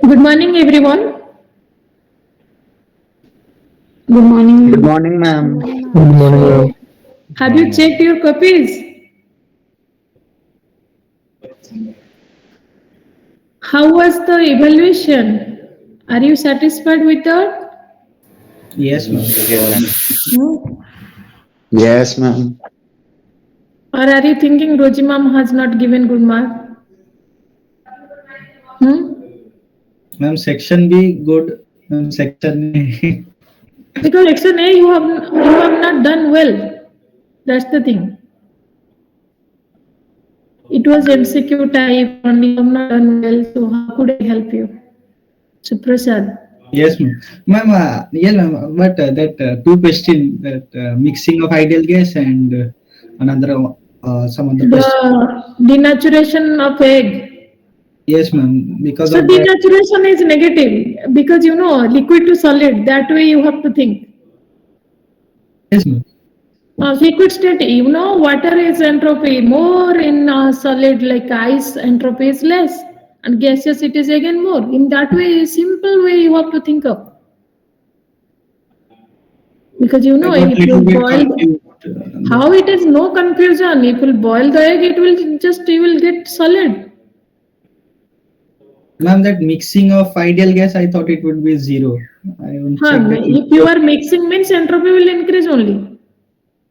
Good morning, everyone. Good morning. Good morning, ma'am. Good morning, So, ma'am. have you checked your copies? How was the evaluation? Are you satisfied with that? Yes, ma'am. Yes, ma'am. Hmm? Yes, ma'am. Or are you thinking Roji ma'am has not given good mark? Hmm? Ma'am, section B good. Ma'am, section A. Because section A you have not done well. That's the thing. It was MCQ type and you have not done well. So how could I help you? So Prasad. Yes, ma'am. Ma'am, yes, ma'am. But that two question, that mixing of ideal gas and another some other question. The denaturation of egg. Yes, ma'am. Because So of that. denaturation is negative because liquid to solid. That way you have to think. Yes, ma'am. Liquid state, water is entropy more in solid like ice. Entropy is less, and gaseous it is again more. In that way, simple way you have to think of because I got if you little bit boil confused. how it is no confusion. If you boil the egg, you will get solid. Ma'am, that mixing of ideal gas, I thought it would be zero. I haven't checked that. If you are mixing means entropy will increase only.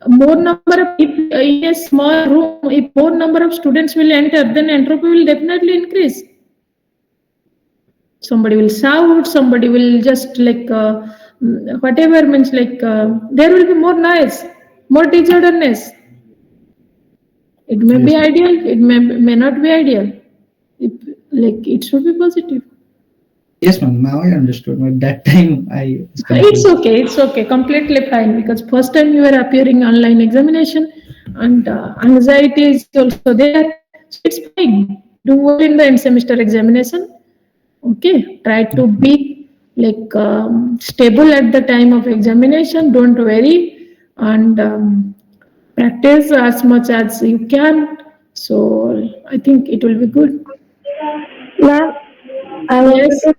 More number of if in a small room, if more number of students will enter, then entropy will definitely increase. Somebody will shout, somebody will just like whatever means like there will be more noise, more disorderness. It may be Yes, ma'am. ideal, it may not be ideal. If, like it should be positive. Yes, ma'am. Now I understood. At that time, I was It's confused. okay, it's okay, completely fine because first time you are appearing online examination and anxiety is also there. So it's fine. Do well in the end semester examination. Okay, try to be like stable at the time of examination. Don't worry and practice as much as you can. So I think it will be good. Ma'am, I wanted Yes. to.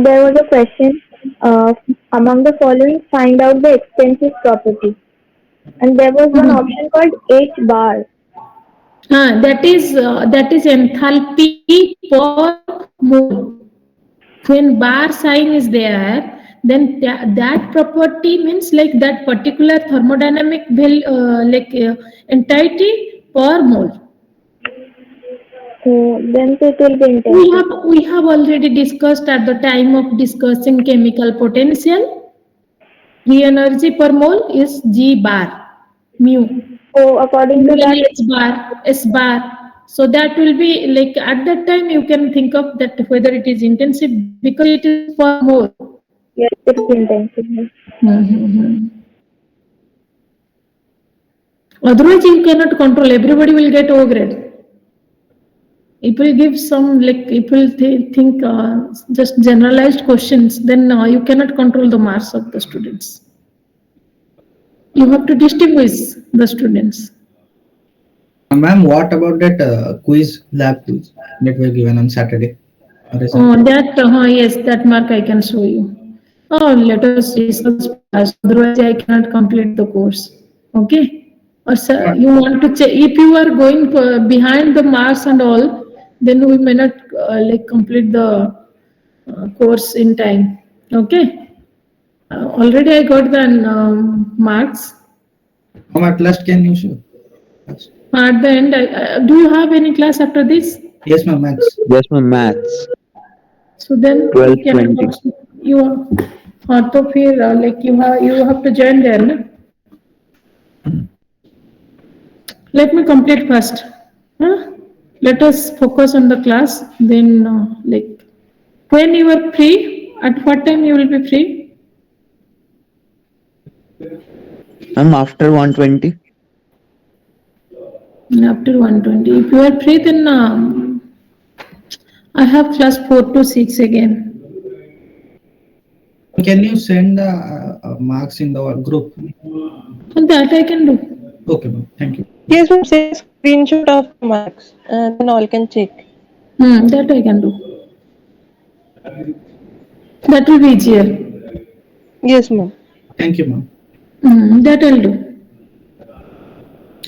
There was a question. Uh, Among the following, find out the extensive property. And there was one Mhm. option called H bar. That is enthalpy per mole. When bar sign is there, then that property means like that particular thermodynamic entity per mole. So then it will be We intensive. have we have already discussed at the time of discussing chemical potential. Free energy per mole is G bar mu. So according to that, Similarly, S bar. So that will be like at that time you can think of that whether it is intensive because it is per mole. yes, it is intensive. Mhm. Otherwise, you cannot control. Everybody will get O grade. It will give some like it will think just generalized questions. Then you cannot control the marks of the students. You have to distinguish the students. Ma'am, what about that quiz, lab quiz that were given on Saturday? Or is that? Oh, that yes, that mark I can show you. Oh, let us discuss fast. Otherwise, I cannot complete the course. Okay. Or sir, What? you want to check if you are going behind the marks and all, then we may not like complete the course in time. Okay. Already I got the marks. Ma'am, at last can you show us? At the end, do you have any class after this? Yes, ma'am, maths. Yes, ma'am. Maths. So then we can 12:20. you तो फिर like you have to join there ना? Let me complete first. Huh? Let us focus on the class. Then like when you are free, at what time you will be free? Ma'am, after 1:20. After 1:20. If you are free, then I have class 4 to 6 again. Can you send the marks in the group? And that I can do. Okay, ma'am. Thank you. Yes, ma'am. Say screenshot of the marks. Then all can check. That I can do. That will be easier. Yes, ma'am. Thank you, ma'am. That will do.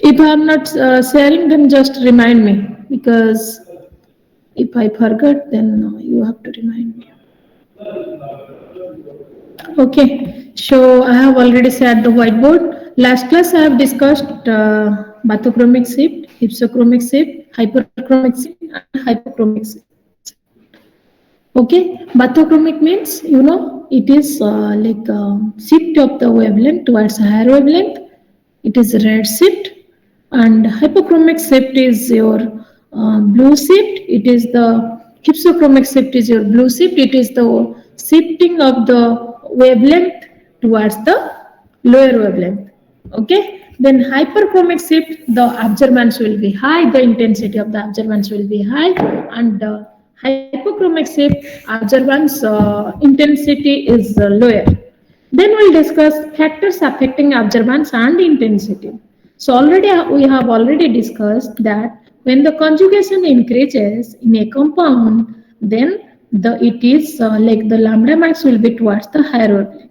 If I am not sharing, then just remind me, because if I forget, then you have to remind me. Okay, so I have already shared the whiteboard. Last class I have discussed bathochromic shift, hypsochromic shift, hyperchromic shift, and hypochromic shift. Okay, bathochromic means, it is like shift of the wavelength towards a higher wavelength. It is red shift, and hypochromic shift is your blue shift. It is the hypsochromic shift is your blue shift. It is the shifting of the wavelength towards the lower wavelength. Okay. Then hyperchromic shift, the observance will be high, the intensity of the observance will be high, and hypochromic shift, observance intensity is lower. Then we'll discuss factors affecting observance and intensity. So already we have already discussed that when the conjugation increases in a compound, then it is like the lambda max will be towards the higher wavelength.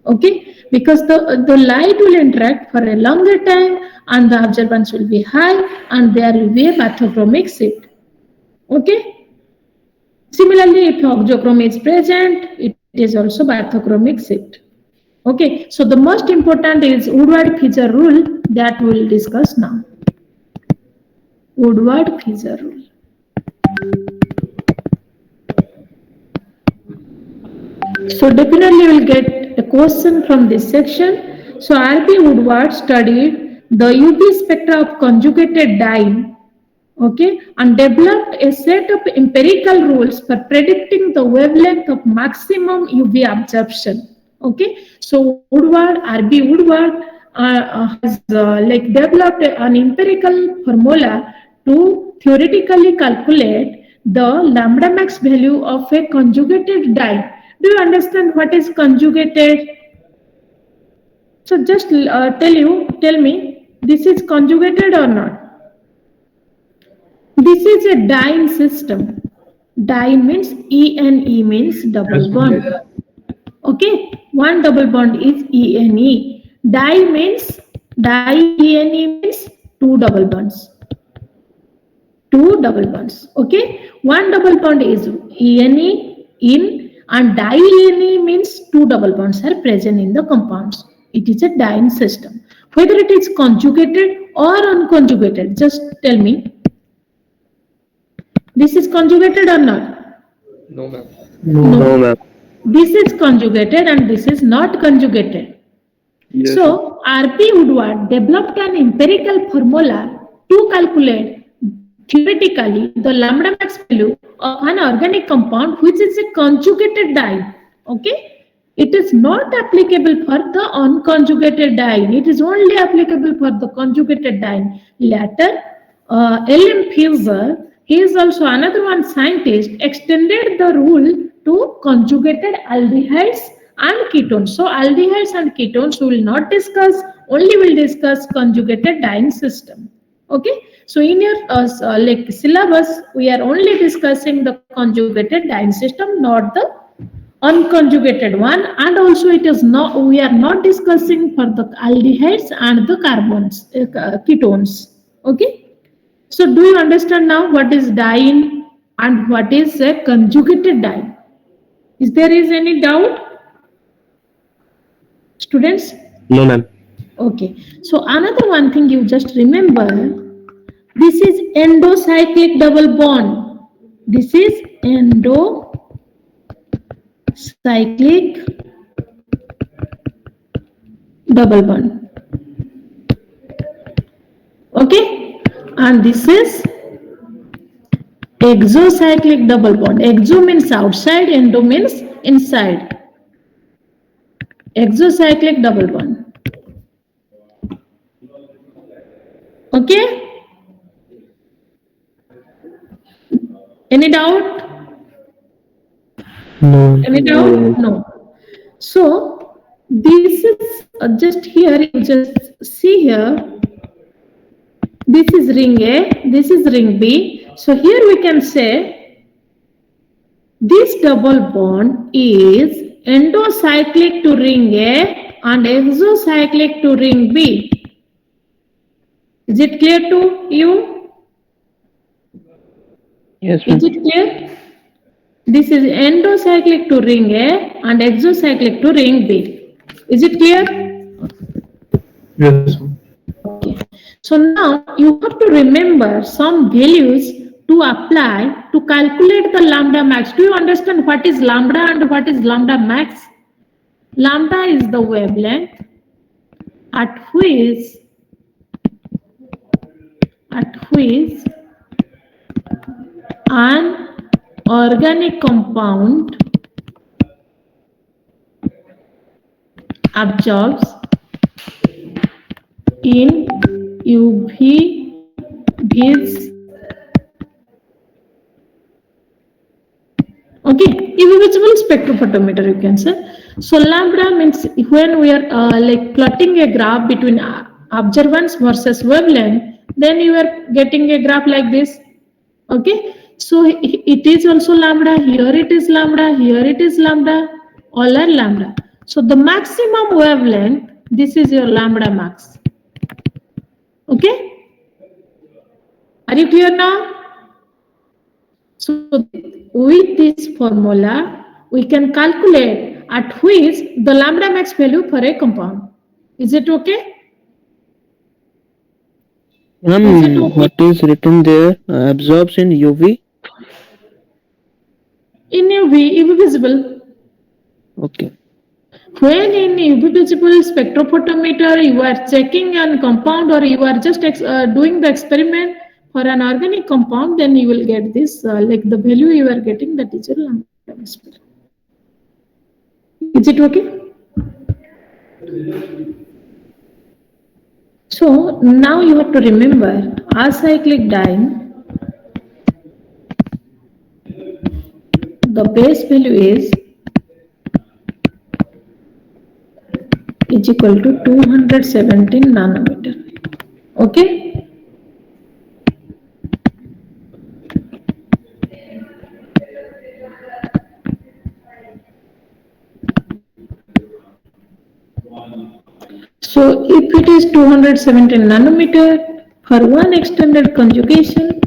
Okay, because the light will interact for a longer time and the observance will be high and there will be a bathochromic shift. Okay. Similarly, if oxychrome is present, it is also bathochromic shift. Okay, so the most important is Woodward-Feature rule that we will discuss now. Woodward-Feature rule. So definitely we will get a question from this section. So R.B. Woodward studied the UV spectra of conjugated dye, okay, and developed a set of empirical rules for predicting the wavelength of maximum UV absorption. Okay, so Woodward, R.B. Woodward has like developed an empirical formula to theoretically calculate the lambda max value of a conjugated dye. Do you understand what is conjugated? So just tell me, this is conjugated or not? This is a diene system. Diene means ENE means double bond. Okay, one double bond is ENE. Di means ENE means two double bonds. Two double bonds. Okay, one double bond is ENE in, and diene means two double bonds are present in the compounds. It is a diene system. Whether it is conjugated or unconjugated, just tell me. This is conjugated or not? No, ma'am. No, ma'am. This is conjugated and this is not conjugated. Yes. So, R.B. Woodward developed an empirical formula to calculate theoretically the lambda max value of an organic compound which is a conjugated dye. Okay, it is not applicable for the unconjugated dye. It is only applicable for the conjugated dye. Later, L.M. Fieser, he is also another one scientist, extended the rule to conjugated aldehydes and ketones. So aldehydes and ketones we will not discuss, only will discuss conjugated dyeing system. Okay, so in your like syllabus, we are only discussing the conjugated dyeing system, not the unconjugated one, and also it is not, we are not discussing for the aldehydes and the carbons, ketones. Okay. So do you understand now what is diene and what is a conjugated dye? Is there any doubt, students? No, ma'am. Okay. So another one thing you just remember, this is endocyclic double bond. This is endocyclic double bond. Okay. And this is exocyclic double bond. Exo means outside, endo means inside. Exocyclic double bond. Okay? Any doubt? No. Any doubt? No. So this is just here, you just see here. This is ring A, this is ring B. So here we can say This double bond is endocyclic to ring A and exocyclic to ring B. Is it clear to you? Yes, Is ma'am. it clear? This is endocyclic to ring A and exocyclic to ring B. Is it clear? Yes, ma'am. Okay. So now you have to remember some values to apply to calculate the lambda max. Do you understand what is lambda and what is lambda max? Lambda is the wavelength at which an organic compound absorbs in UV vis. Okay, UV visible spectrophotometer you can say. So lambda means when we are like plotting a graph between observance versus wavelength, then you are getting a graph like this. Okay, so it is also lambda, here it is lambda, here it is lambda, all are lambda. So the maximum wavelength, this is your lambda max. Okay, are you clear now? So with this formula, we can calculate at which the lambda max value for a compound. Is it okay? Is it okay? What is written there? Absorbs in UV. In UV visible. Okay. When in UV visible spectrophotometer, you are checking an compound or you are just doing the experiment for an organic compound, then you will get this, like the value you are getting, that is your lambda max value. Is it okay? So now you have to remember acyclic diene, the base value is equal to 217 nanometer. Okay? So if it is 217 nanometer for one extended conjugation,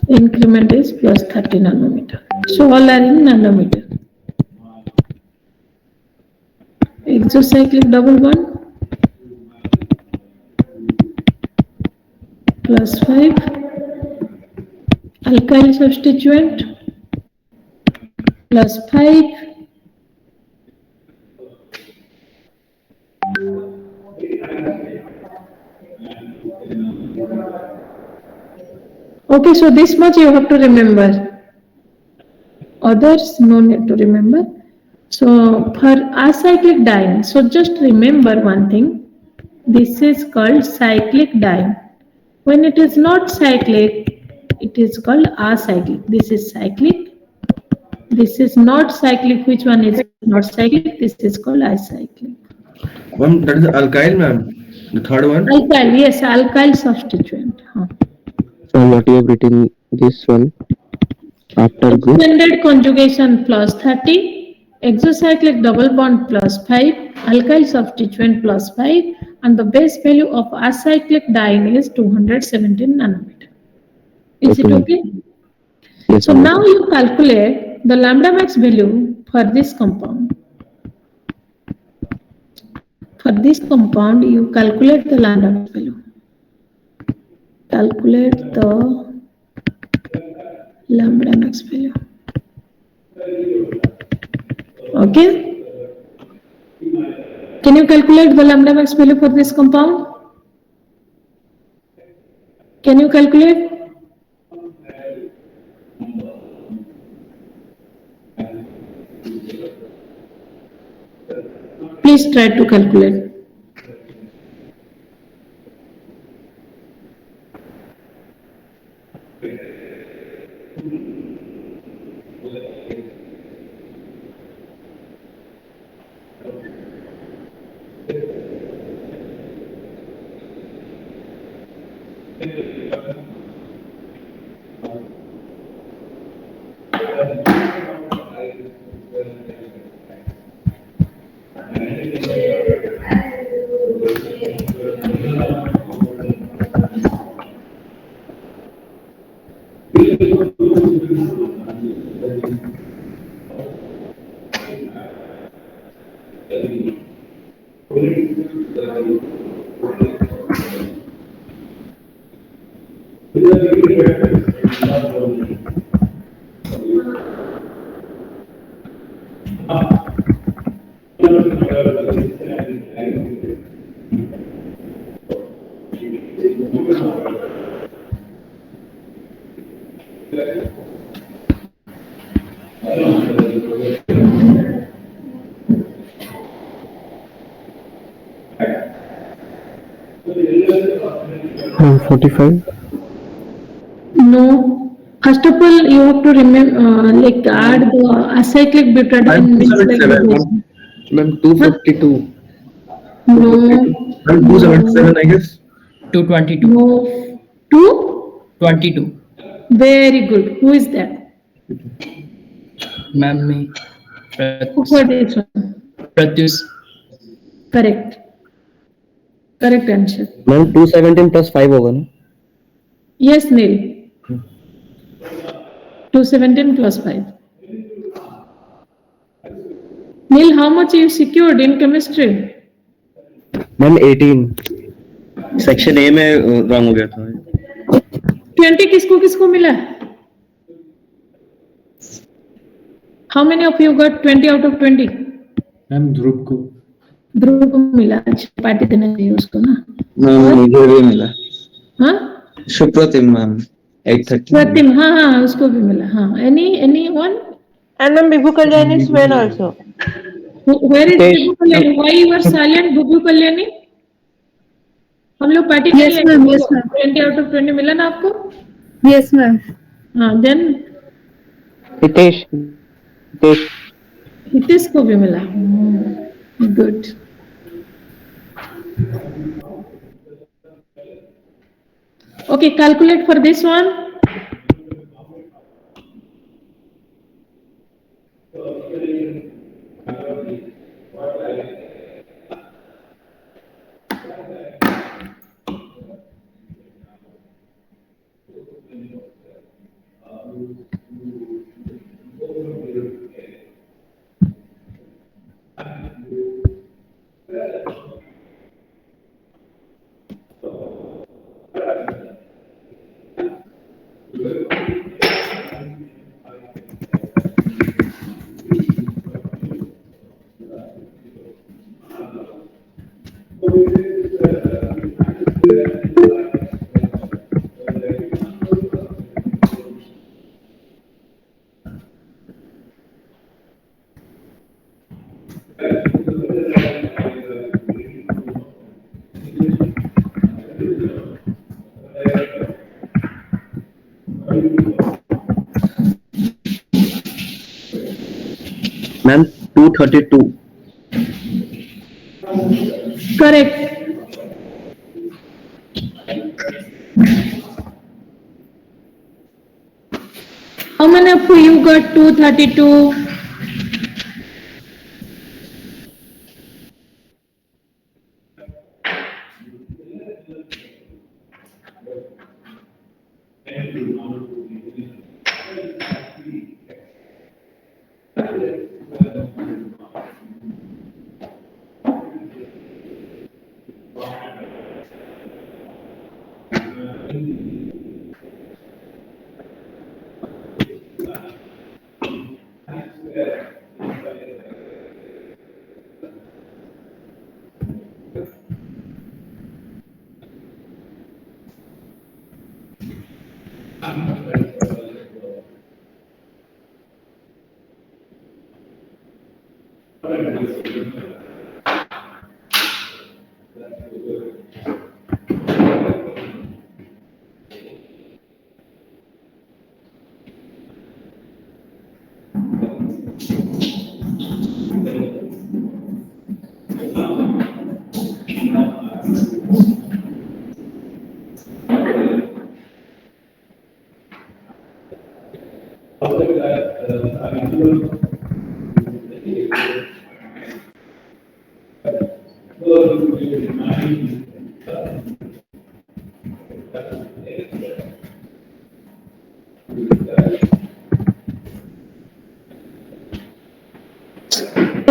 increment is plus 30 nanometer. So all are in nanometer. Exocyclic double bond plus 5, alkyl substituent plus 5, okay, so this much you have to remember. Others no need to remember. So for acyclic diene, so just remember one thing. This is called cyclic diene. When it is not cyclic, it is called acyclic. This is cyclic. This is not cyclic. Which one is not cyclic? This is called acyclic. Ma'am, that is alkyl, ma'am. The third one. Alkyl, yes, alkyl substituent. So what you have written this one after this? Extended conjugation plus 30, exocyclic double bond plus 5, alkyl substituent plus 5, and the base value of acyclic diene is 217 nanometer. Is it okay? Yes, So ma'am. now you calculate the lambda max value for this compound. For this compound, you calculate the lambda max value. Calculate the lambda max value. Okay? Can you calculate the lambda max value for this compound? Can you calculate? Please try to calculate. Ma'am, 45. No. First of all, you have to remember, like add the acyclic butadiene means like 277, this. ma'am, 252. No. Ma'am, 277, I guess. 222. No. Two? 22. Very good. Who is that? Ma'am, me. Who for this one? Pratyus. Correct. Correct answer. Ma'am, 217 plus 5 होगा ना? Yes, Neil. 217 plus 5. Neil, how much you secured in chemistry? Ma'am, 18. Section A में wrong हो गया था. 20 किसको किसको मिला? How many of you got 20 out of 20? Ma'am ध्रुव को. ध्रुव को मिला. अच्छा, पार्टी देना चाहिए उसको ना. मैम मुझे भी मिला. हाँ? सुप्रतिम मैम 830. प्रतिम, हाँ हाँ उसको भी मिला. हाँ. Any one? And ma'am, Vibhu Kalyani's when also. Where is Vibhu Kalyani? Why you are silent, Vibhu Kalyani? हम लोग पार्टी नहीं Yes, लेंगे. ma'am. Yes, ma'am. 20 out of 20 मिला ना आपको? Yes, ma'am. हाँ. Then हितेश. हितेश को भी मिला. Good. Okay, calculate for this one. Ma'am, 232. Correct. How many of you got 232?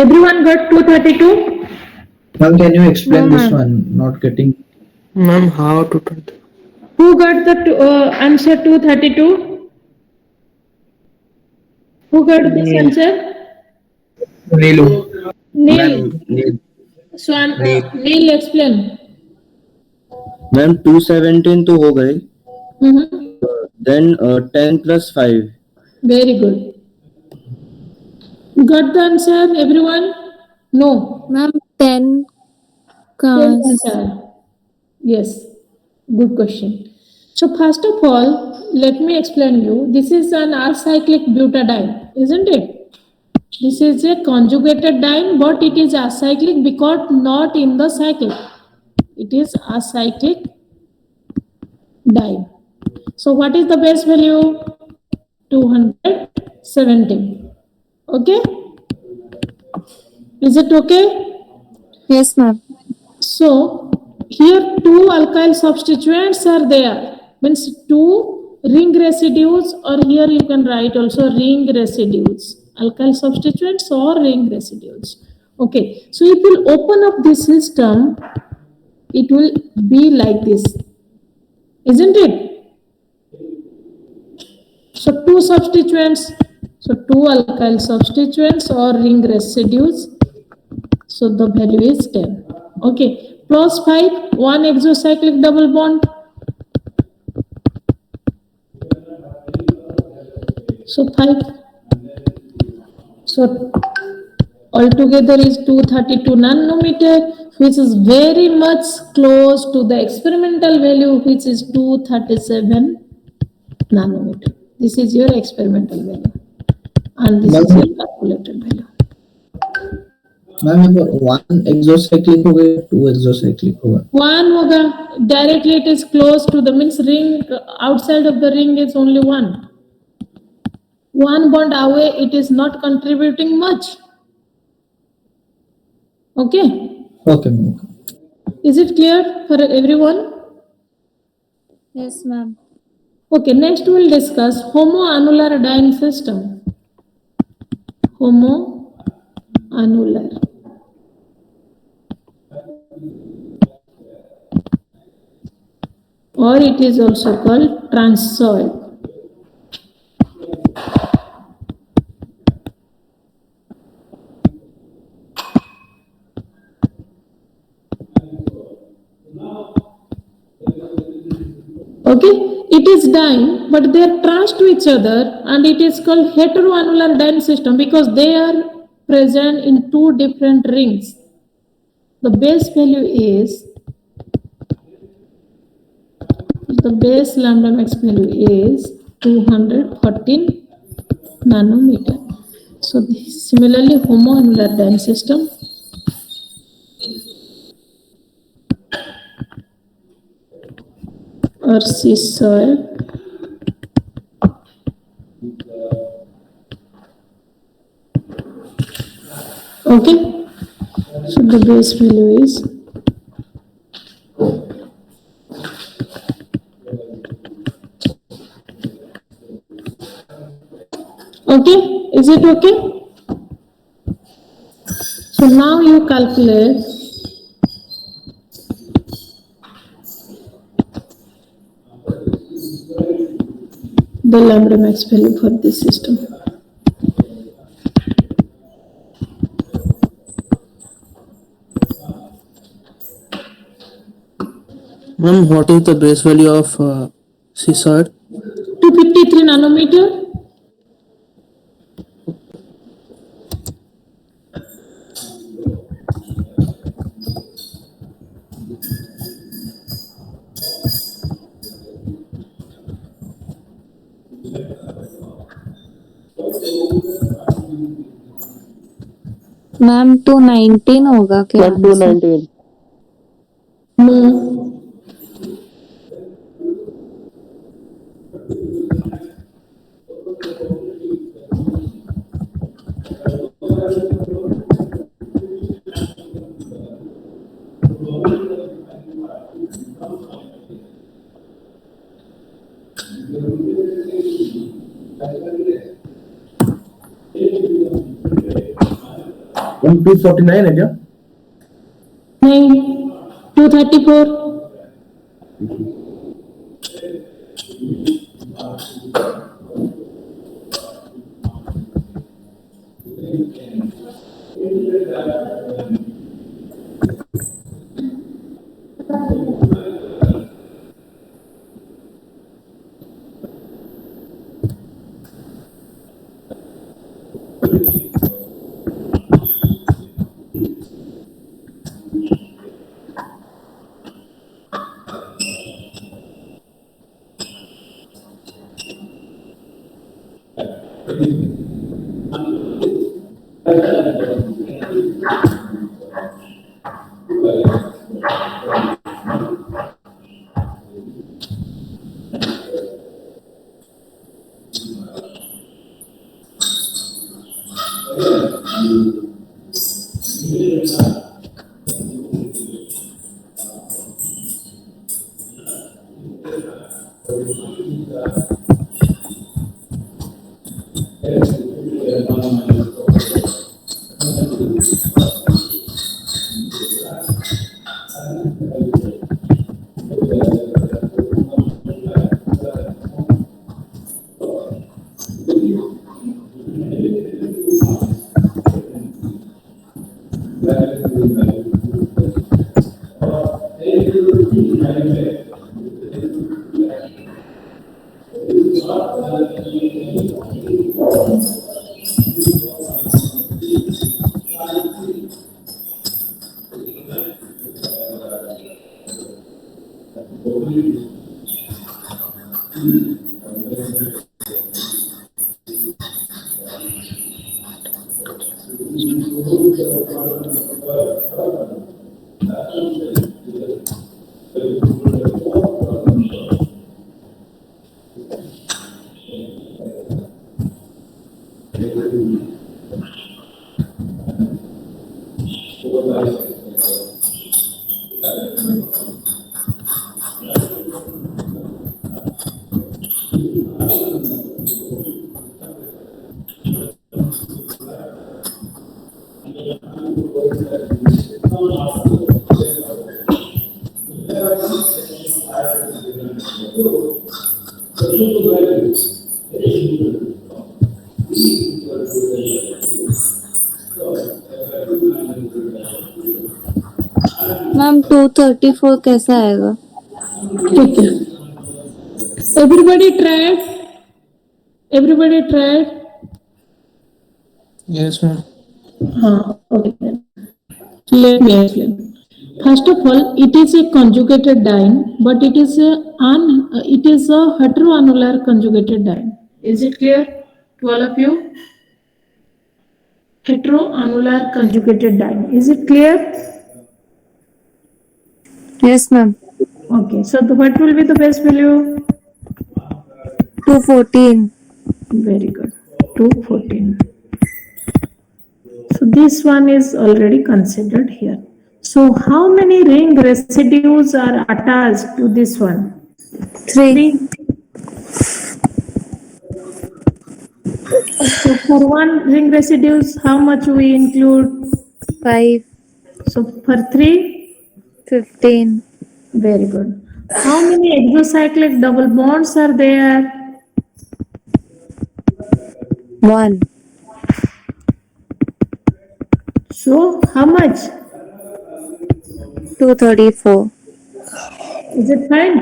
Everyone got 232? Ma'am, can you explain No, this ma'am. one? Not getting. Ma'am, how to do that? Who got the answer 232? Who got this Neil. answer? Nilu. Neil. Ma'am, Neil. Swan, Neil. Neil explain. Ma'am 217 तो हो गए, Mhm. then 10 plus 5. Very good. Got the answer, everyone? No. Ma'am, 10 का Same answer. Yes. Good question. So first of all, let me explain you. This is an acyclic butadiene, isn't it? This is a conjugated diene, but it is acyclic because not in the cycle. It is acyclic diene. So what is the base value? 217. Okay? Is it okay? Yes, ma'am. So here two alkyl substituents are there. Means two ring residues, or here you can write also ring residues. Alkyl substituents or ring residues. Okay. So if you open up this system, it will be like this. Isn't it? So two substituents. So two alkyl substituents or ring residues. So the value is 10. Okay. Plus 5, one exocyclic double bond. So 5. So altogether is 232 nanometer, which is very much close to the experimental value, which is 237 nanometer. This is your experimental value, and this is your calculated value. Ma'am ये 1 exocyclic हो गया, 2 exocyclic होगा. One होगा, directly it is close to the means ring, outside of the ring is only one. One bond away, it is not contributing much. Okay, Okay, ma'am. is it clear for everyone? Yes, ma'am. Okay, next we'll discuss homoannular diene system. Homoannular. Or it is also called transsoid. Okay, it is diene, but they are trans to each other, and it is called heteroannular diene system because they are present in two different rings. The base value is, the base lambda max value is 214 nanometer. So this, similarly, homoannular diene system. Or cissoid. Okay, so the base value is okay. Is it okay? So now you calculate the lambda max value for this system. Ma'am, what is the base value of cissoid? 253 nanometer. Ma'am 219 होगा क्या? Ma'am, 219. No. One 249 है क्या? नहीं, 234. Ma'am 234 कैसा आएगा? ठीक है. Everybody tried. Everybody tried. Yes, ma'am. Okay then. Let me explain. First of all, it is a conjugated diene, but it is a heteroannular conjugated diene. Is it clear to all of you? Heteroannular conjugated diene. Is it clear? Yes, ma'am. Okay. So what will be the base value? 214. Very good. 214. So this one is already considered here. So how many ring residues are attached to this one? 3. So for one ring residues, how much we include? 5. So for 3, 15. very good. How many exocyclic double bonds are there? 1. So how much? 234. Is it fine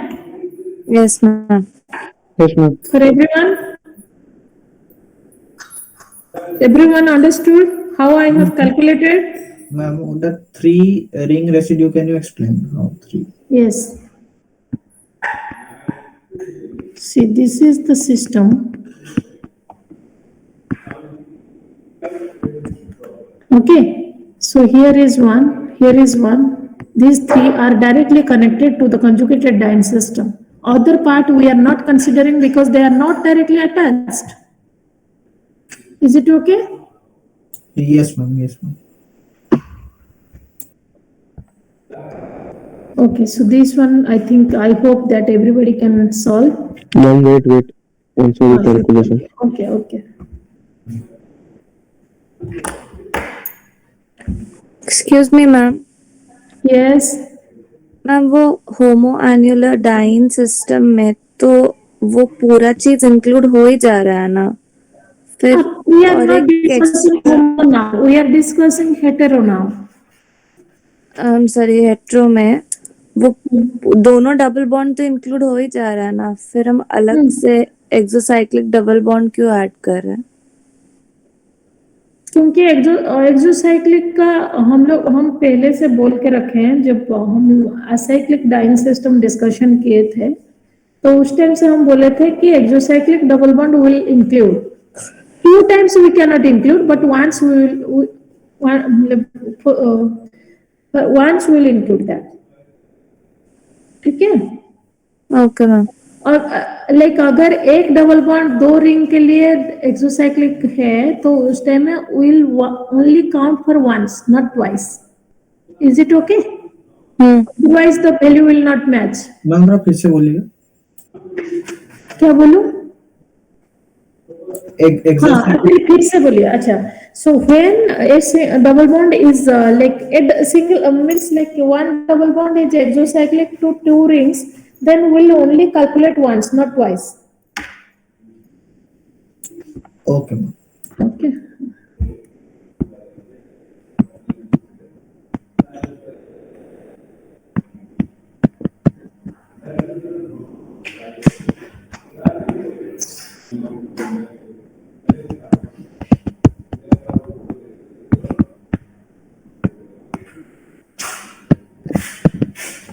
Yes, ma'am. Yes, ma'am. for everyone? Everyone understood how I have calculated? Ma'am, on the 3 ring residue, can you explain how 3? Yes. See, this is the system. Okay. So here is one, here is one. These 3 are directly connected to the conjugated diene system. Other part we are not considering because they are not directly attached. Is it okay? Yes, ma'am. Yes, ma'am. Okay, so this one, I hope that everybody can solve. Ma'am, wait. Also the Ah, calculation. okay. Excuse me, ma'am. Yes. Ma'am वो होमो annular dine system में तो वो पूरा चीज include हो ही जा रहा है ना फिर We are और not एक discussing homo now. We are discussing hetero now. Sorry hetero में वो दोनों डबल बॉन्ड तो इंक्लूड हो ही जा रहा है ना फिर हम अलग से एक्सोसाइक्लिक डबल बॉन्ड क्यों ऐड कर रहे हैं क्योंकि एक्सोसाइक्लिक का हम पहले से बोल के रखे हैं जब हम असाइक्लिक डाइन सिस्टम डिस्कशन किए थे तो उस टाइम से हम बोले थे कि exocyclic double bond will include two times we can not include but once will include that ठीक है ओके मैम और लाइक अगर एक डबल बॉन्ड दो रिंग के लिए एक्सोसाइक्लिक है तो उस टाइम में will only count for once not twice is it okay otherwise the value will not match ma'am जरा फिर से बोलिए क्या बोलूं एग्जैक्ट हाँ फिर से बोलिए अच्छा so when a double bond is like a single means like one double bond is exocyclic to two rings then we'll only calculate once not twice okay ma'am okay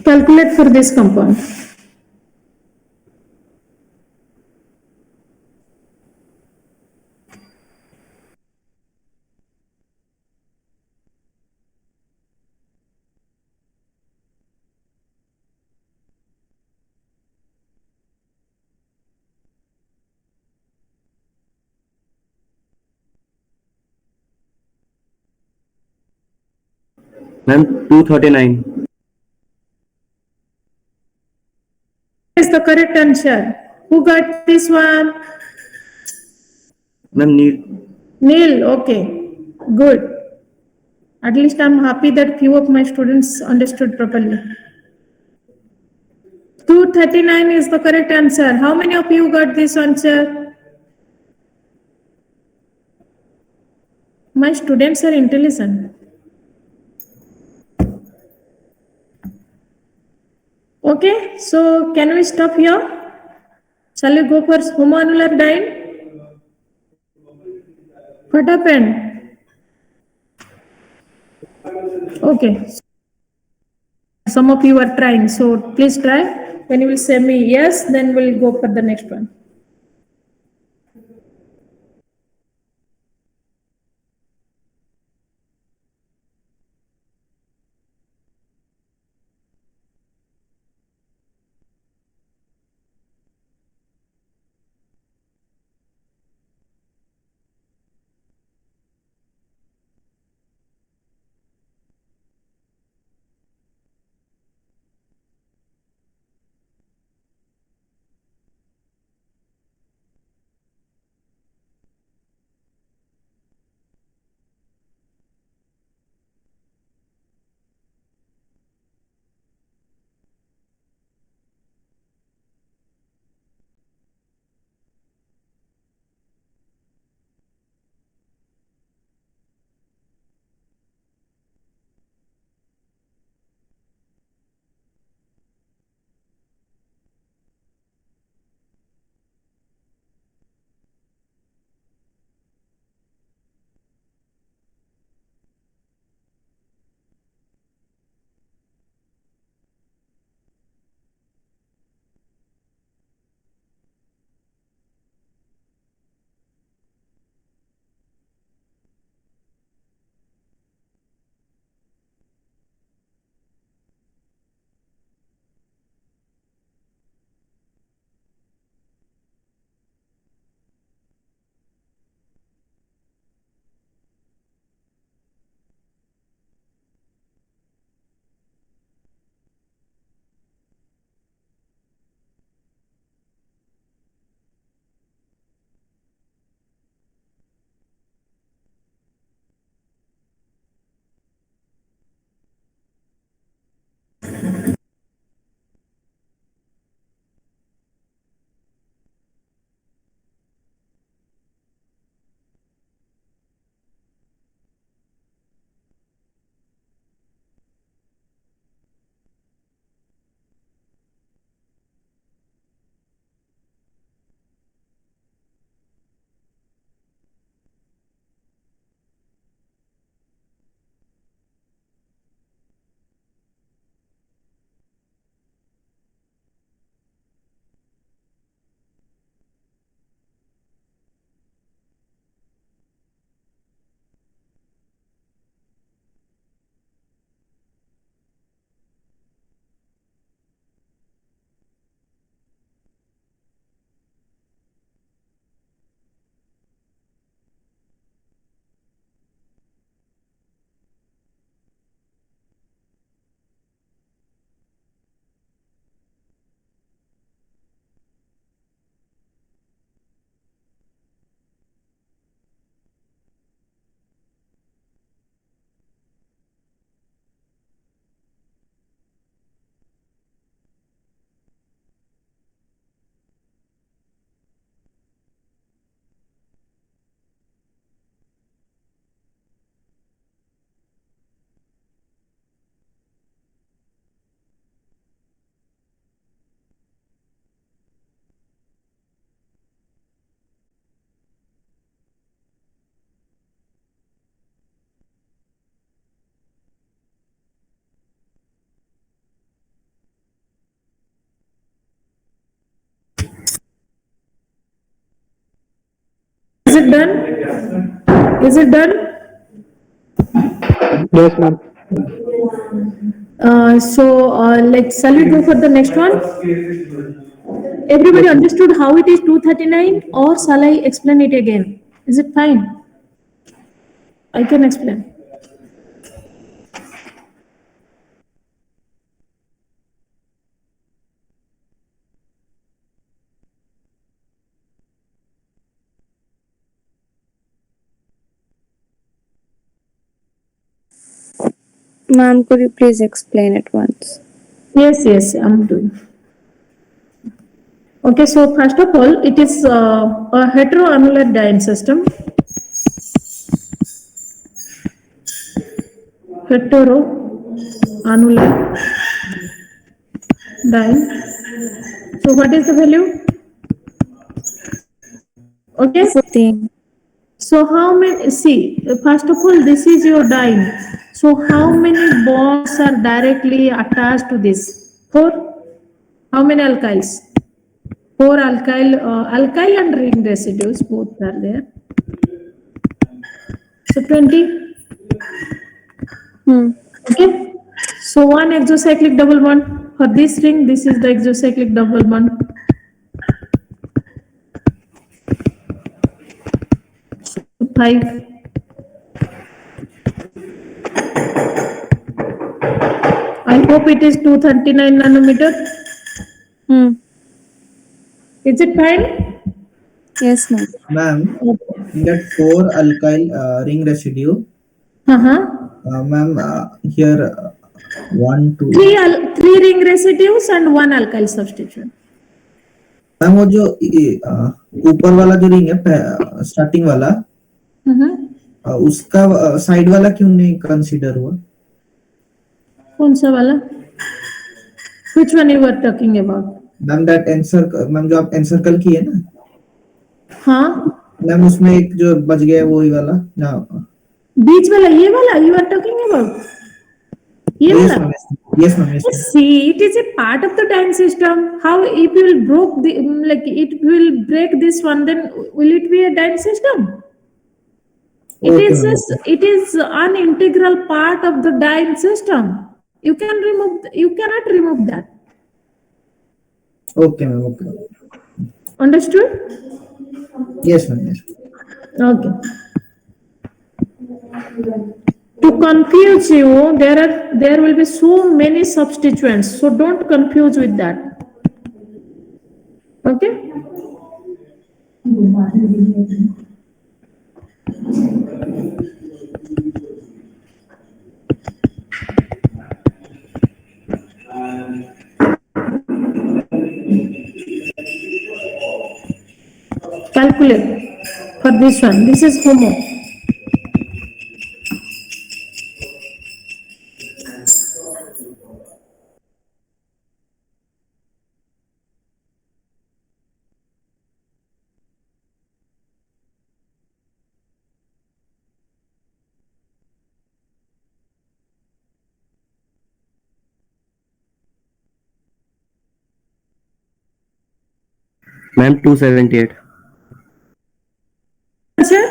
calculate for this compound Ma'am, 239. is the correct answer who got this one Ma'am, Neil. Neil okay good at least I'm happy that few of my students understood properly 239 is the correct answer how many of you got this answer my students are intelligent okay so can we stop here shall we go for homoannular dyne what happened okay some of you are trying so please try when you will say me yes then we'll go for the next one it done? Is it done? Yes, ma'am. Shall we go for the next one? Everybody understood how it is 239, or shall I explain it again? Is it fine? I can explain. Ma'am, could you please explain it once? Yes, I'm doing. Okay, so first of all, it is a heteroannular diene system. Heteroannular diene. So what is the value? Okay. 14. So how many, see, first of all, this is your diene. So how many bonds are directly attached to this? 4. How many alkyls? 4 alkyl and ring residues, both are there. So 20. Okay. So one exocyclic double bond. For this ring, this is the exocyclic double bond. 5. I hope it is 239 nanometer. Is it fine? Yes, ma'am. Ma'am, in that 4 alkyl ring residue, ma'am, here 1, 2. 3 ring residues and 1 alkyl substituent. Ma'am वो जो ऊपर वाला जो ring है starting वाला उसका side वाला क्यों नहीं कंसीडर हुआ? कौन सा वाला? Which one you were talking about? Ma'am that answer, ma'am जो आप एनसर्कल की है ना, हाँ मैम उसमें एक जो बच गया वही वाला ना, बीच वाला, ये वाला you are talking about? ये yes वाला? ma'am, yes ma'am, yes ma'am. See, it is a part of the time system. How if you will broke the like it will break this one, then will it be a time system? It Okay, is ma'am. just, it is an integral part of the dyne system. You can remove, you cannot remove that. Okay ma'am, okay. Understood? Yes ma'am, yes. Okay. To confuse you, there will be so many substituents, so don't confuse with that. Okay? Calculate for this one. This is homo. Ma'am, 278. Answer?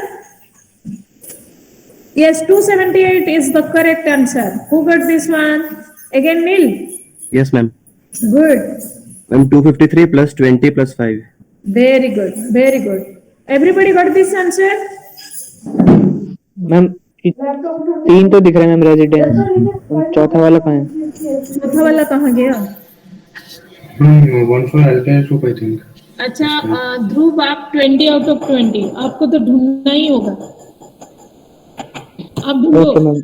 Yes, 278 is the correct answer. Who got this one? Again, Neil. Yes, ma'am. Good. Ma'am, 253 plus 20 plus 5. Very good. Very good. Everybody got this answer? Ma'am 3 तो दिख रहा है ma'am residence, चौथा वाला कहाँ है? चौथा वाला कहाँ गया? 1 for alkyl group, I think. अच्छा ध्रुव, आप 20 आउट ऑफ 20 आपको तो ढूंढना ही होगा, आप ढूंढो। Okay ma'am.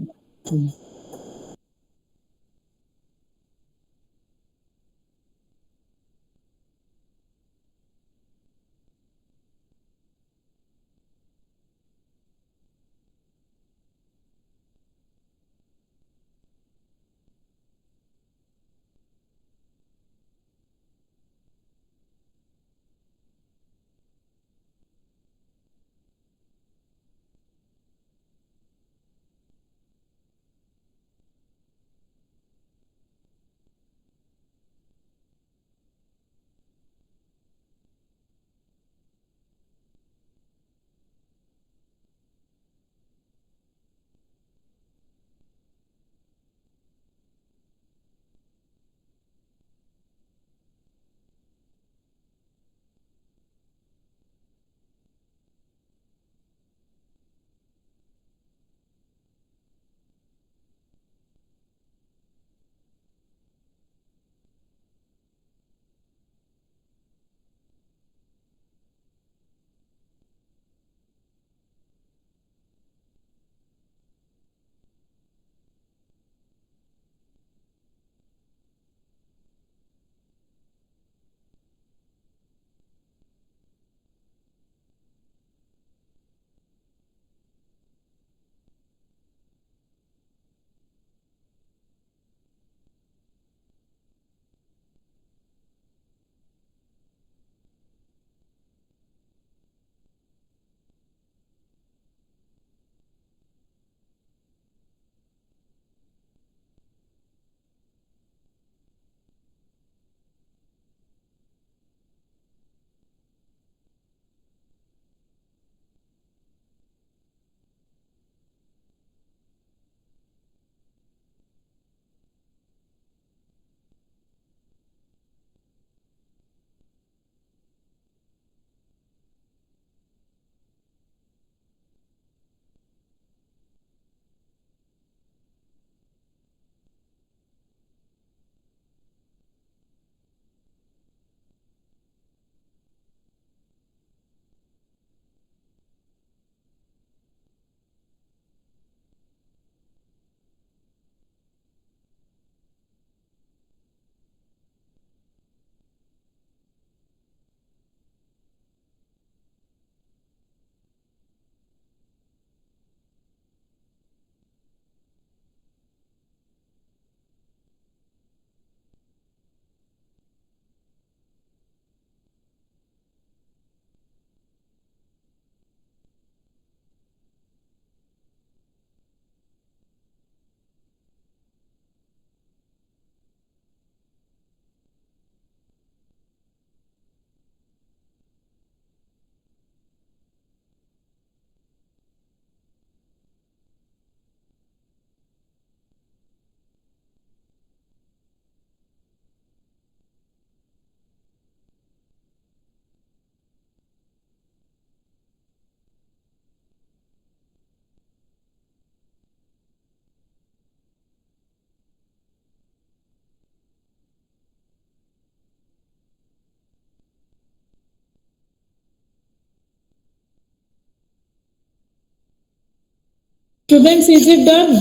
Students, is it done?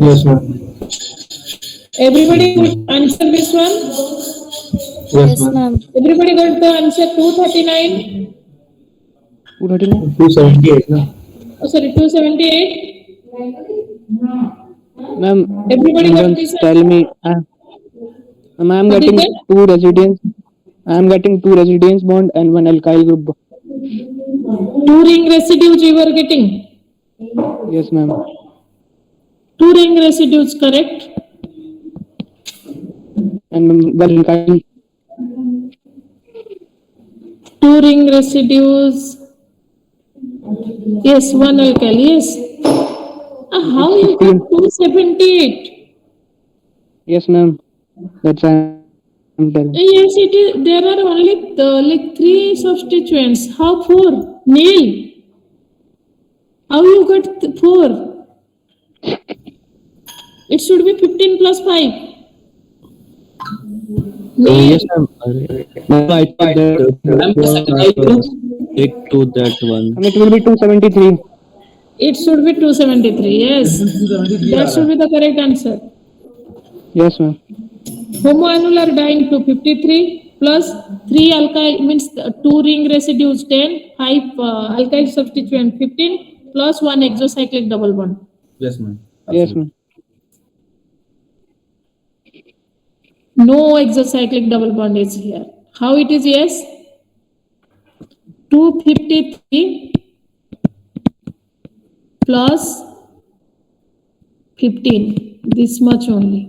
Yes, ma'am. Everybody will answer this one? Yes, ma'am. Everybody got the answer 239? 239. 278, no? Oh, sorry, 278? Ma'am, Everybody got don't this tell answer? me. Ma'am, I am What is getting it? two residence. I am getting two residence bond and one alkyl group. 2 ring residues you are getting? Yes, ma'am. 2 ring residues, correct? And one alkyl. 2 ring residues. Yes, 1 alkyl, yes. How you got 278? Yes, ma'am. That's why I'm telling. Yes, it is. There are only like 3 substituents. How 4? Neil, how you got 4? It should be 15 plus 5. Neil, Yes, ma'am. Ma'am, I took that. Stick to that one. And it will be 273. it should be 273. Yes, that should be the correct answer. Yes, ma'am. Homoannular dyne 253 plus 3 alkyl means 2 ring residues 10, 5 alkyl substituent 15 plus 1 exocyclic double bond. Yes, ma'am. Yes, ma'am. No exocyclic double bond is here. How it is? Yes, 253 plus 15. This much only.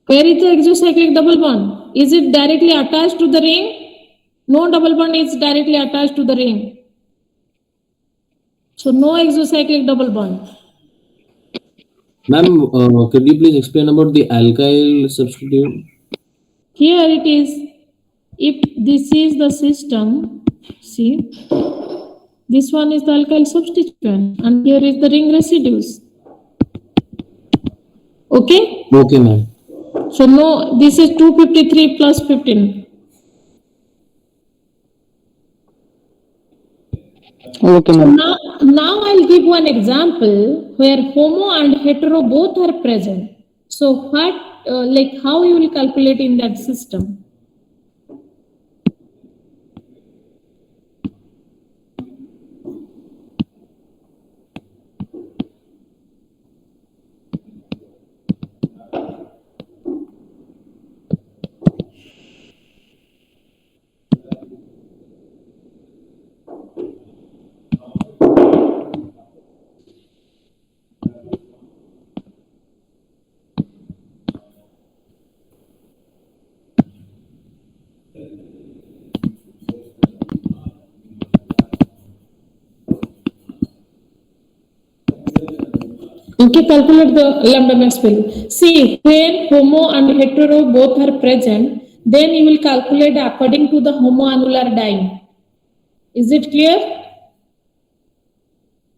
Where is the exocyclic double bond? Is it directly attached to the ring? No double bond is directly attached to the ring. So no exocyclic double bond. Ma'am, could you please explain about the alkyl substitute? Here it is. If this is the system, see, this one is the alkyl substituent and here is the ring residues. Okay? Okay, ma'am. So no, this is 253 plus 15. Okay, ma'am. Now I'll give one example where homo and hetero both are present. So what, like how you will calculate in that system? Okay, calculate the lambda max value. See, when homo and hetero both are present, then you will calculate according to the homoannular dyne. Is it clear?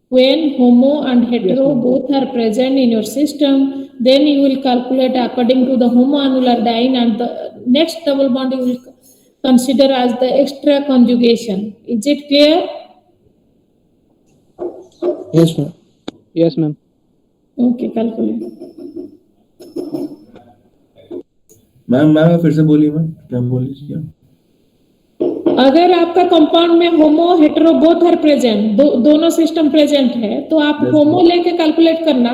When homo and hetero both are present in your system, then you will calculate according to the homoannular dyne and the next double bond you will consider as the extra conjugation. Is it clear? Yes, ma'am. Yes, ma'am. Okay, calculate. Ma'am फिर से बोलिए ma'am क्या बोली थी आप? अगर आपका compound में होमो हेटेरो बोथ आर प्रेजेंट, दोनों सिस्टम प्रेजेंट है, तो आप होमो लेके कैलकुलेट करना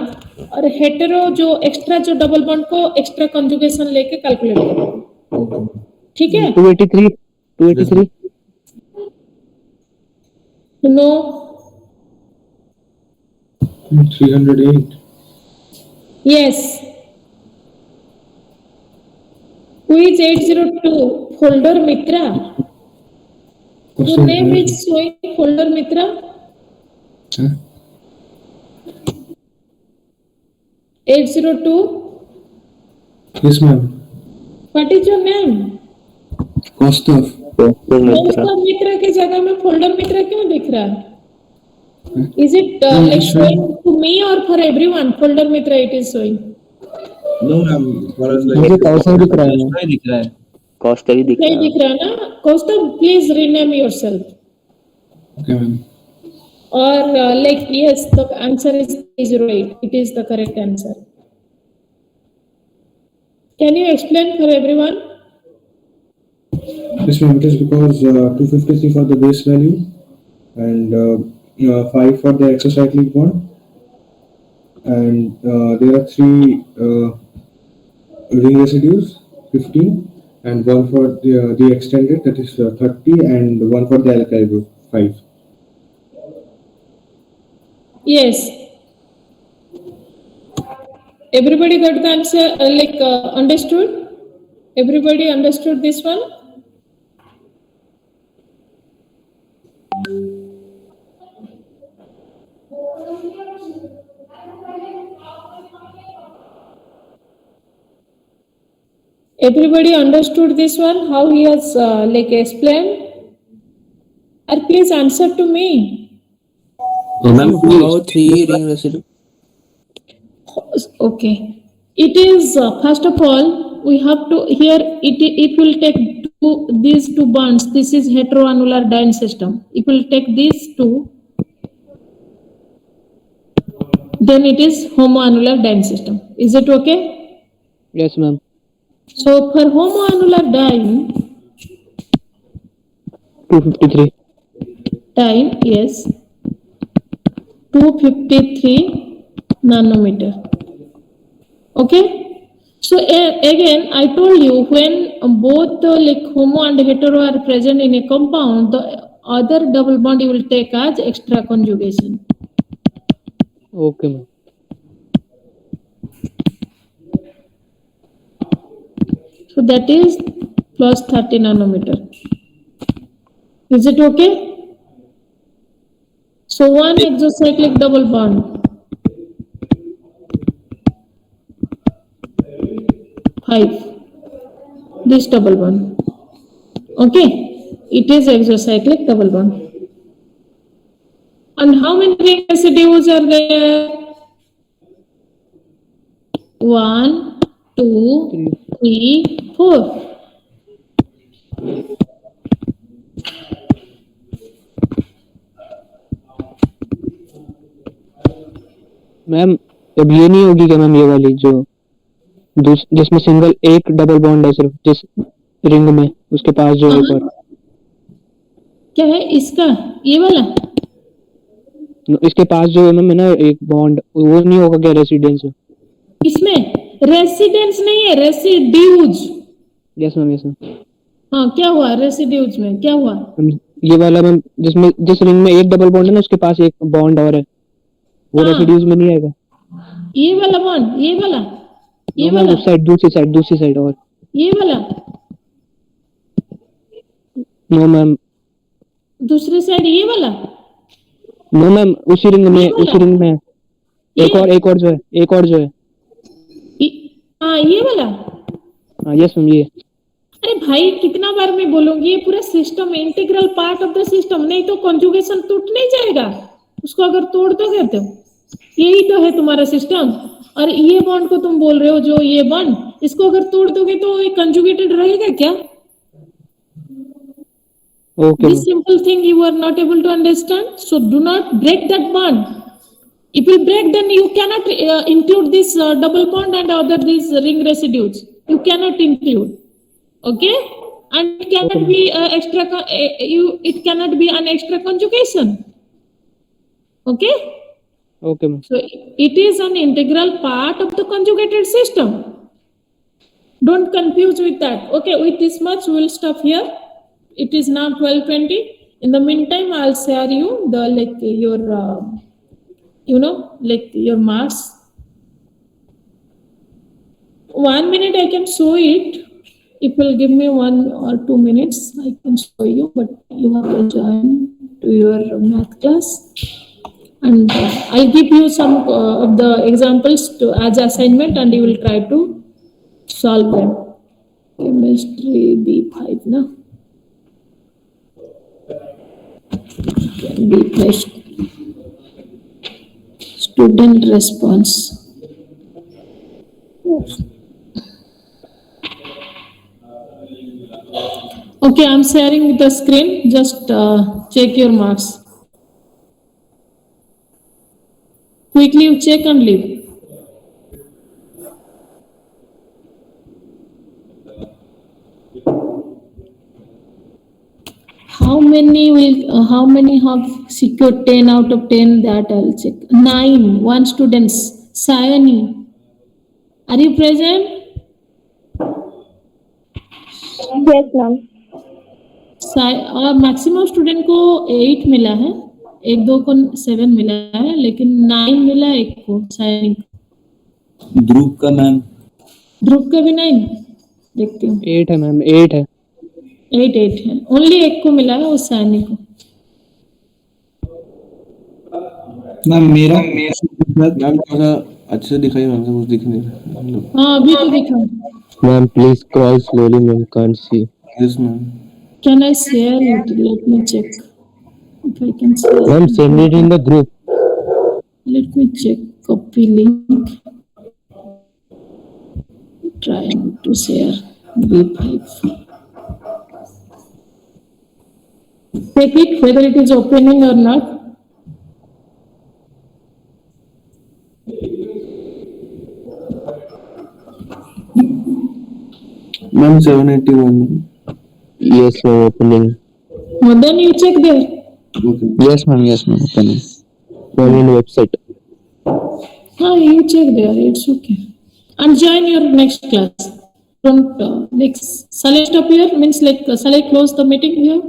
और हेटेरो जो एक्स्ट्रा जो डबल बॉन्ड को एक्स्ट्रा कंजुगेशन लेके कैलकुलेट करना. ठीक है? 283. No, 308. yes. Who is 802? Folder Mitra. Your name is showing Folder Mitra. Huh? 802. Yes, ma'am. What is your name? Kostov. Kostov Mitra की जगह में Folder Mitra क्यों दिख रहा है? Is it like showing to me or for everyone? Folder Mitra it is showing. No, ma'am. For us, मुझे like. कौशल दिख रहा है. नहीं दिख रहा है. कॉस्ट भी दिख नहीं दिख रहा ना? Kostov, please rename yourself. Okay, ma'am. or like yes, the answer is 308. It is the correct answer. Can you explain for everyone? Yes, ma'am. It is because 253 for the base value and 5 for the exocyclic bond, and there are 3 ring residues, 15, and 1 for the extended, that is 30, and 1 for the alkyl group, 5. Yes. Everybody got the answer, understood? Everybody understood this one? Everybody understood this one? How he has explained? Or please answer to me. Ma'am, how 3 ring residue? Okay. It is first of all we have to here it will take these two bonds. This is heteroannular diene system. It will take these two. Then it is homoannular diene system. Is it okay? Yes, ma'am. So for homoannular diene, 253. diene, yes, 253 nanometer. Okay. So again, I told you when both homo and hetero are present in a compound, the other double bond you will take as extra conjugation. Okay, ma'am. So that is plus 30 nanometer. Is it okay? So one exocyclic double bond. 5. This double bond. Okay. It is exocyclic double bond. And how many ring residues are there? 1, 2, 3, 4. Ma'am अब ये नहीं होगी क्या ma'am, ये वाली जो जिसमें single एक डबल बॉन्ड है सिर्फ जिस रिंग में, उसके पास जो एक और क्या है इसका, ये वाला? इसके पास जो है मैम ना एक बॉन्ड, वो नहीं होगा क्या रेसिडेंस? इसमें रेसिडेंस नहीं है, residues. Yes ma'am, yes ma'am. हाँ, क्या हुआ रेसिड्यूज में, क्या हुआ? ये वाला मैम जिसमें जिस रिंग में एक डबल बॉन्ड है ना, उसके पास एक बॉन्ड और है, वो रेसिड्यूज में नहीं आएगा? ये वाला बॉन्ड, ये वाला, ये नो मैम, वाला, उस साइड, दूसरी साइड और ये वाला। नो मैम, दूसरी साइड ये वाला। नो मैम, उसी रिंग में एक और जो है हाँ, ये वाला। हाँ यस मैम, ये। अरे भाई, कितना बार मैं बोलूंगी, ये पूरा system integral part of the system, नहीं तो कॉन्जुगेशन टूट नहीं जाएगा उसको अगर तोड़ दोगे तो। यही तो है तुम्हारा सिस्टम। और ये बॉन्ड को तुम बोल रहे हो जो ये बॉन्ड, इसको अगर तोड़ दोगे तो ये कंजुगेटेड रहेगा क्या? Okay. This simple thing you are not able to understand, so do not break that bond. If you break, then you cannot include this double bond and other these ring residues. You cannot include. Okay, and it cannot be extra. It cannot be an extra conjugation. Okay. Okay, ma'am. So it is an integral part of the conjugated system. Don't confuse with that. Okay, with this much we'll stop here. It is now 12:20. In the meantime, I'll share you the your marks. 1 minute I can show it. If you'll give me 1 or 2 minutes, I can show you. But you have to join to your math class, and I'll give you some of the examples as assignment, and you will try to solve them. Chemistry B5 now. B5 student response. Okay, I'm sharing the screen. Just check your marks. quickly you check and leave. How many have secured 10 out of 10? That I'll check. 9, 1 students. Sayani, are you present? Yes, ma'am. और maximum student को 8 मिला है, एक दो को 7 मिला है, लेकिन 9 मिला एक को सायनी। ध्रुव का मैम, ध्रुव का भी 9 देखती हूँ। 8 है मैम, 8 है। 8 है, ओनली एक को मिला है, उस सायनी को। मैम मेरा मैम थोड़ा अच्छे से दिखाइए मैम, कुछ दिख नहीं रहा। हाँ अभी तो दिखा। Ma'am, please scroll slowly, ma'am. Can't see. Yes ma'am. Can I share it? Let me check if I can share. Ma'am, send it in the group. Let me check. Copy link. Trying to share B5. Check it whether it is opening or not. Ma'am 781। Yes, ma'am. Opening. Then you check there. Okay. Yes, ma'am. Yes, ma'am. Opening. Ma'am, in website. You check there. It's okay. And join your next class. Don't like. Shall I stop here? Means like. Shall I close the meeting here?